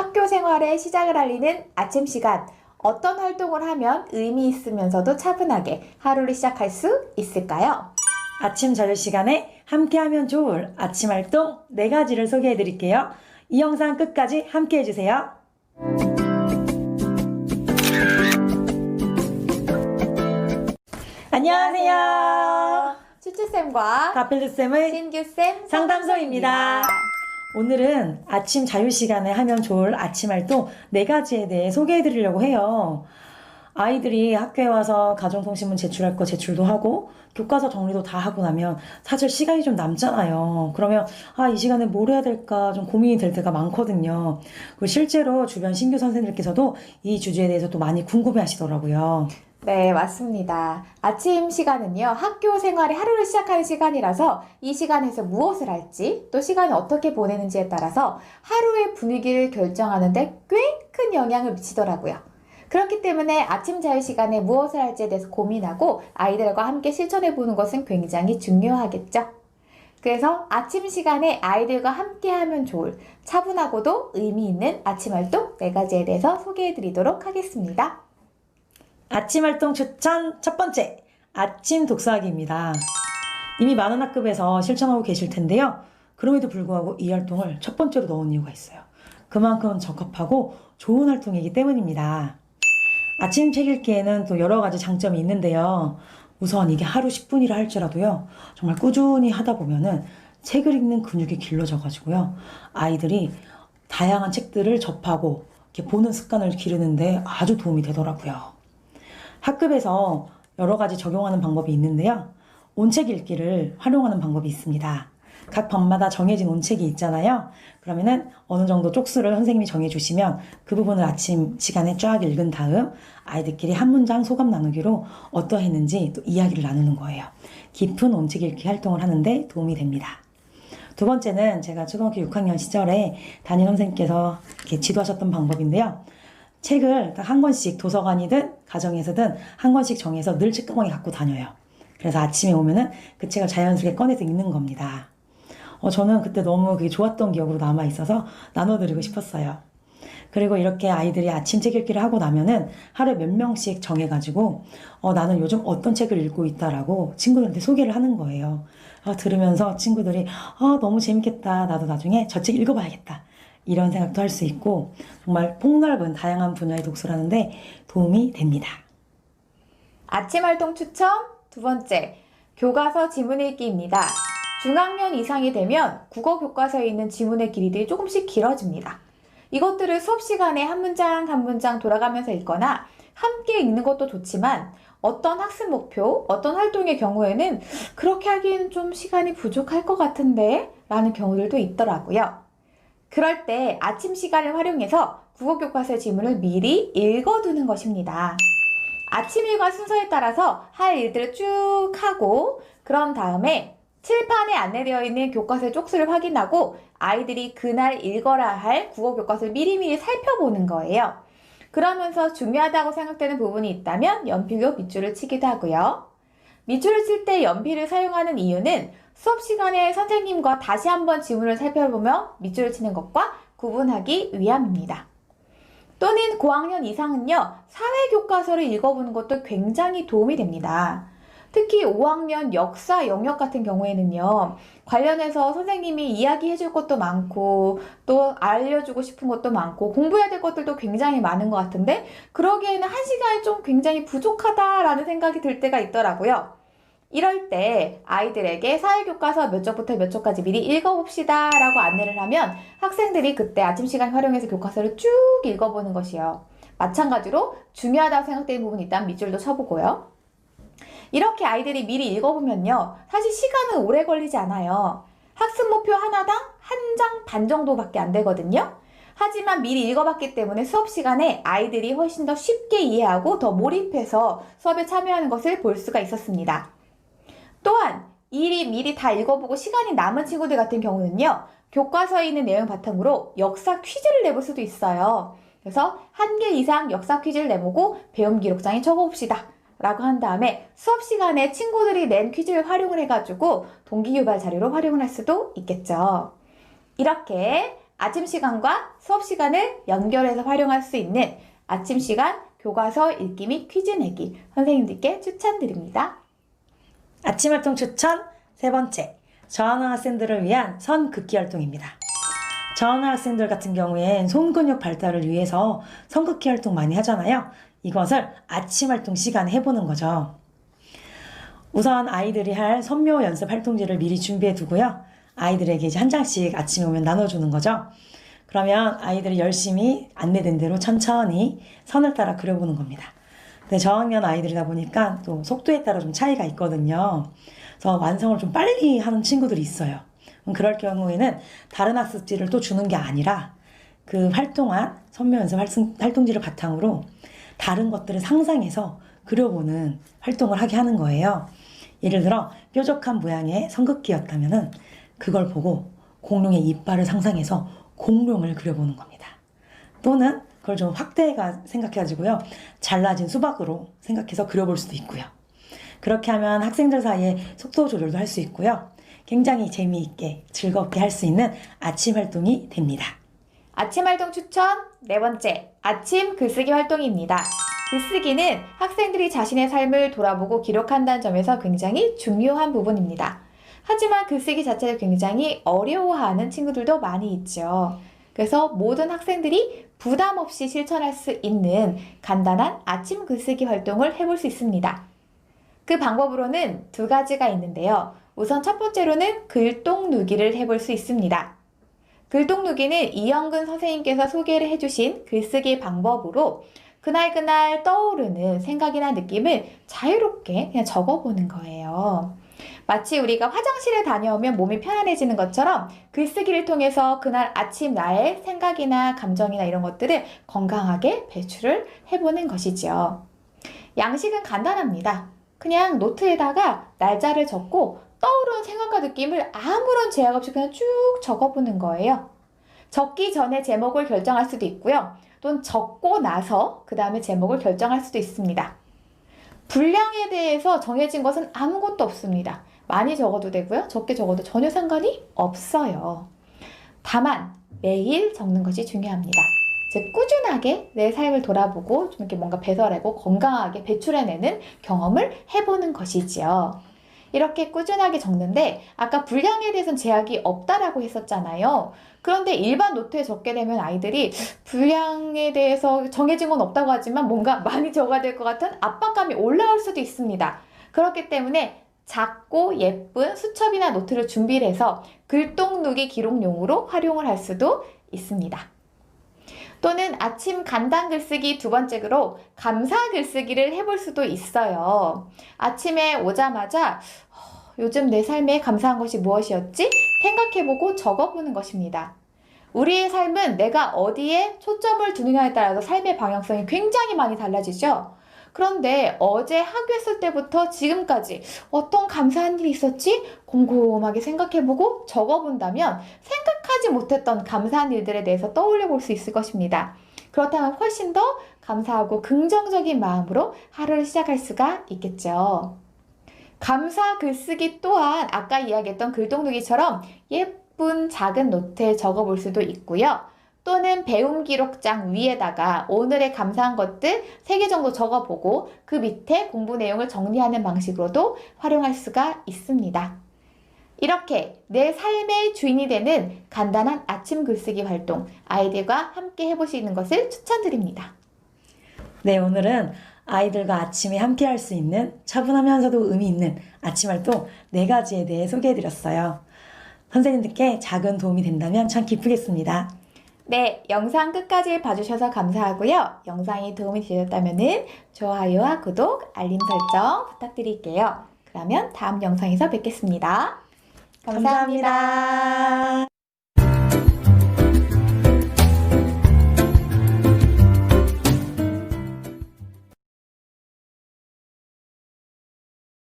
학교 생활의 시작을 알리는 아침 시간. 어떤 활동을 하면 의미 있으면서도 차분하게 하루를 시작할 수 있을까요? 아침 저녁 시간에 함께하면 좋을 아침 활동 4가지를 소개해 드릴게요. 이 영상 끝까지 함께 해주세요. 안녕하세요. 추추쌤과 가필드쌤의 신규쌤 상담소입니다. 오늘은 아침 자유시간에 하면 좋을 아침 활동 4가지에 대해 소개해 드리려고 해요. 아이들이 학교에 와서 가정통신문 제출할 거 제출도 하고 교과서 정리도 다 하고 나면 사실 시간이 좀 남잖아요. 그러면 이 시간에 뭘 해야 될까 좀 고민이 될 때가 많거든요. 그리고 실제로 주변 신규 선생님들께서도 이 주제에 대해서 또 많이 궁금해 하시더라고요. 네, 맞습니다. 아침 시간은요, 학교 생활의 하루를 시작하는 시간이라서 이 시간에서 무엇을 할지, 또 시간을 어떻게 보내는지에 따라서 하루의 분위기를 결정하는데 꽤 큰 영향을 미치더라고요. 그렇기 때문에 아침 자유 시간에 무엇을 할지에 대해서 고민하고 아이들과 함께 실천해 보는 것은 굉장히 중요하겠죠. 그래서 아침 시간에 아이들과 함께 하면 좋을 차분하고도 의미 있는 아침 활동 4가지에 대해서 소개해 드리도록 하겠습니다. 아침 활동 추천 첫 번째, 아침 독서하기입니다. 이미 많은 학급에서 실천하고 계실 텐데요. 그럼에도 불구하고 이 활동을 첫 번째로 넣은 이유가 있어요. 그만큼 적합하고 좋은 활동이기 때문입니다. 아침 책 읽기에는 또 여러 가지 장점이 있는데요. 우선 이게 하루 10분이라 할지라도요. 정말 꾸준히 하다 보면은 책을 읽는 근육이 길러져가지고요. 아이들이 다양한 책들을 접하고 이렇게 보는 습관을 기르는데 아주 도움이 되더라고요. 학급에서 여러 가지 적용하는 방법이 있는데요. 온책 읽기를 활용하는 방법이 있습니다. 각 반마다 정해진 온책이 있잖아요. 그러면은 어느 정도 쪽수를 선생님이 정해주시면 그 부분을 아침 시간에 쫙 읽은 다음 아이들끼리 한 문장 소감 나누기로 어떠했는지 또 이야기를 나누는 거예요. 깊은 온책 읽기 활동을 하는데 도움이 됩니다. 두 번째는 제가 초등학교 6학년 시절에 담임 선생님께서 이렇게 지도하셨던 방법인데요. 책을 한 권씩 도서관이든 가정에서든 한 권씩 정해서 늘 책가방에 갖고 다녀요. 그래서 아침에 오면은 그 책을 자연스럽게 꺼내서 읽는 겁니다. 저는 그때 너무 그게 좋았던 기억으로 남아있어서 나눠드리고 싶었어요. 그리고 이렇게 아이들이 아침 책 읽기를 하고 나면은 하루에 몇 명씩 정해가지고 나는 요즘 어떤 책을 읽고 있다라고 친구들한테 소개를 하는 거예요. 들으면서 친구들이 너무 재밌겠다. 나도 나중에 저 책 읽어봐야겠다. 이런 생각도 할 수 있고 정말 폭넓은 다양한 분야의 독서를 하는데 도움이 됩니다. 아침 활동 추천 두 번째, 교과서 지문 읽기입니다. 중학년 이상이 되면 국어 교과서에 있는 지문의 길이들이 조금씩 길어집니다. 이것들을 수업 시간에 한 문장 한 문장 돌아가면서 읽거나 함께 읽는 것도 좋지만 어떤 학습 목표, 어떤 활동의 경우에는 그렇게 하기엔 좀 시간이 부족할 것 같은데 라는 경우들도 있더라고요. 그럴 때 아침 시간을 활용해서 국어 교과서의 지문을 미리 읽어두는 것입니다. 아침 일과 순서에 따라서 할 일들을 쭉 하고 그런 다음에 칠판에 안내되어 있는 교과서의 쪽수를 확인하고 아이들이 그날 읽어야 할 국어 교과서를 미리미리 살펴보는 거예요. 그러면서 중요하다고 생각되는 부분이 있다면 연필로 밑줄을 치기도 하고요. 밑줄을 칠 때 연필을 사용하는 이유는 수업 시간에 선생님과 다시 한번 지문을 살펴보며 밑줄을 치는 것과 구분하기 위함입니다. 또는 고학년 이상은요, 사회교과서를 읽어보는 것도 굉장히 도움이 됩니다. 특히 5학년 역사 영역 같은 경우에는요, 관련해서 선생님이 이야기해 줄 것도 많고 또 알려주고 싶은 것도 많고 공부해야 될 것들도 굉장히 많은 것 같은데 그러기에는 한 시간이 좀 굉장히 부족하다라는 생각이 들 때가 있더라고요. 이럴 때 아이들에게 사회교과서 몇 쪽부터 몇 쪽까지 미리 읽어봅시다 라고 안내를 하면 학생들이 그때 아침 시간 활용해서 교과서를 쭉 읽어보는 것이요. 마찬가지로 중요하다고 생각되는 부분이 있다면 밑줄도 쳐보고요. 이렇게 아이들이 미리 읽어보면요. 사실 시간은 오래 걸리지 않아요. 학습 목표 하나당 한 장 반 정도밖에 안 되거든요. 하지만 미리 읽어봤기 때문에 수업 시간에 아이들이 훨씬 더 쉽게 이해하고 더 몰입해서 수업에 참여하는 것을 볼 수가 있었습니다. 또한 미리 다 읽어보고 시간이 남은 친구들 같은 경우는요. 교과서에 있는 내용 바탕으로 역사 퀴즈를 내볼 수도 있어요. 그래서 1개 이상 역사 퀴즈를 내보고 배움 기록장에 적어봅시다. 라고 한 다음에 수업 시간에 친구들이 낸 퀴즈를 활용을 해가지고 동기유발 자료로 활용을 할 수도 있겠죠. 이렇게 아침 시간과 수업 시간을 연결해서 활용할 수 있는 아침 시간 교과서 읽기 및 퀴즈 내기 선생님들께 추천드립니다. 아침 활동 추천 세 번째, 저학년 학생들을 위한 선긋기 활동입니다. 저학년 학생들 같은 경우엔 손근육 발달을 위해서 선긋기 활동 많이 하잖아요. 이것을 아침 활동 시간에 해보는 거죠. 우선 아이들이 할 선묘 연습 활동지를 미리 준비해 두고요. 아이들에게 이제 한 장씩 아침에 오면 나눠주는 거죠. 그러면 아이들이 열심히 안내된 대로 천천히 선을 따라 그려보는 겁니다. 근데 저학년 아이들이다 보니까 또 속도에 따라 좀 차이가 있거든요. 그래서 완성을 좀 빨리 하는 친구들이 있어요. 그럴 경우에는 다른 학습지를 또 주는 게 아니라 그 활동한 선묘 연습 활동지를 바탕으로 다른 것들을 상상해서 그려보는 활동을 하게 하는 거예요. 예를 들어 뾰족한 모양의 선긋기였다면은 그걸 보고 공룡의 이빨을 상상해서 공룡을 그려보는 겁니다. 또는 그걸 좀 확대해가 생각해가지고요. 잘라진 수박으로 생각해서 그려볼 수도 있고요. 그렇게 하면 학생들 사이에 속도 조절도 할 수 있고요. 굉장히 재미있게 즐겁게 할 수 있는 아침 활동이 됩니다. 아침 활동 추천 네 번째, 아침 글쓰기 활동입니다. 글쓰기는 학생들이 자신의 삶을 돌아보고 기록한다는 점에서 굉장히 중요한 부분입니다. 하지만 글쓰기 자체를 굉장히 어려워하는 친구들도 많이 있죠. 그래서 모든 학생들이 부담 없이 실천할 수 있는 간단한 아침 글쓰기 활동을 해볼 수 있습니다. 그 방법으로는 두 가지가 있는데요. 우선 첫 번째로는 글똥누기를 해볼 수 있습니다. 글똥누기는 이영근 선생님께서 소개를 해주신 글쓰기 방법으로 그날그날 떠오르는 생각이나 느낌을 자유롭게 그냥 적어보는 거예요. 마치 우리가 화장실에 다녀오면 몸이 편안해지는 것처럼 글쓰기를 통해서 그날 아침 나의 생각이나 감정이나 이런 것들을 건강하게 배출을 해보는 것이죠. 양식은 간단합니다. 그냥 노트에다가 날짜를 적고 떠오르는 생각과 느낌을 아무런 제약 없이 그냥 쭉 적어보는 거예요. 적기 전에 제목을 결정할 수도 있고요. 또는 적고 나서 그 다음에 제목을 결정할 수도 있습니다. 분량에 대해서 정해진 것은 아무것도 없습니다. 많이 적어도 되고요. 적게 적어도 전혀 상관이 없어요. 다만 매일 적는 것이 중요합니다. 즉 꾸준하게 내 삶을 돌아보고 좀 이렇게 뭔가 배설하고 건강하게 배출해내는 경험을 해보는 것이지요. 이렇게 꾸준하게 적는데 아까 분량에 대해서는 제약이 없다라고 했었잖아요. 그런데 일반 노트에 적게 되면 아이들이 분량에 대해서 정해진 건 없다고 하지만 뭔가 많이 적어야 될 것 같은 압박감이 올라올 수도 있습니다. 그렇기 때문에 작고 예쁜 수첩이나 노트를 준비를 해서 글똥누기 기록용으로 활용을 할 수도 있습니다. 또는 아침 간단 글쓰기 두 번째로 감사 글쓰기를 해볼 수도 있어요. 아침에 오자마자 요즘 내 삶에 감사한 것이 무엇이었지? 생각해보고 적어보는 것입니다. 우리의 삶은 내가 어디에 초점을 두느냐에 따라서 삶의 방향성이 굉장히 많이 달라지죠. 그런데 어제 학교했을 때부터 지금까지 어떤 감사한 일이 있었지? 곰곰하게 생각해보고 적어본다면 생각하지 못했던 감사한 일들에 대해서 떠올려 볼 수 있을 것입니다. 그렇다면 훨씬 더 감사하고 긍정적인 마음으로 하루를 시작할 수가 있겠죠. 감사 글쓰기 또한 아까 이야기했던 글똥누기처럼 예쁜 작은 노트에 적어볼 수도 있고요. 또는 배움 기록장 위에다가 오늘의 감사한 것들 3개 정도 적어보고 그 밑에 공부 내용을 정리하는 방식으로도 활용할 수가 있습니다. 이렇게 내 삶의 주인이 되는 간단한 아침 글쓰기 활동 아이들과 함께 해보시는 것을 추천드립니다. 네, 오늘은 아이들과 아침에 함께 할 수 있는 차분하면서도 의미 있는 아침 활동 4가지에 대해 소개해드렸어요. 선생님들께 작은 도움이 된다면 참 기쁘겠습니다. 네, 영상 끝까지 봐주셔서 감사하고요. 영상이 도움이 되셨다면 좋아요와 구독, 알림 설정 부탁드릴게요. 그러면 다음 영상에서 뵙겠습니다. 감사합니다.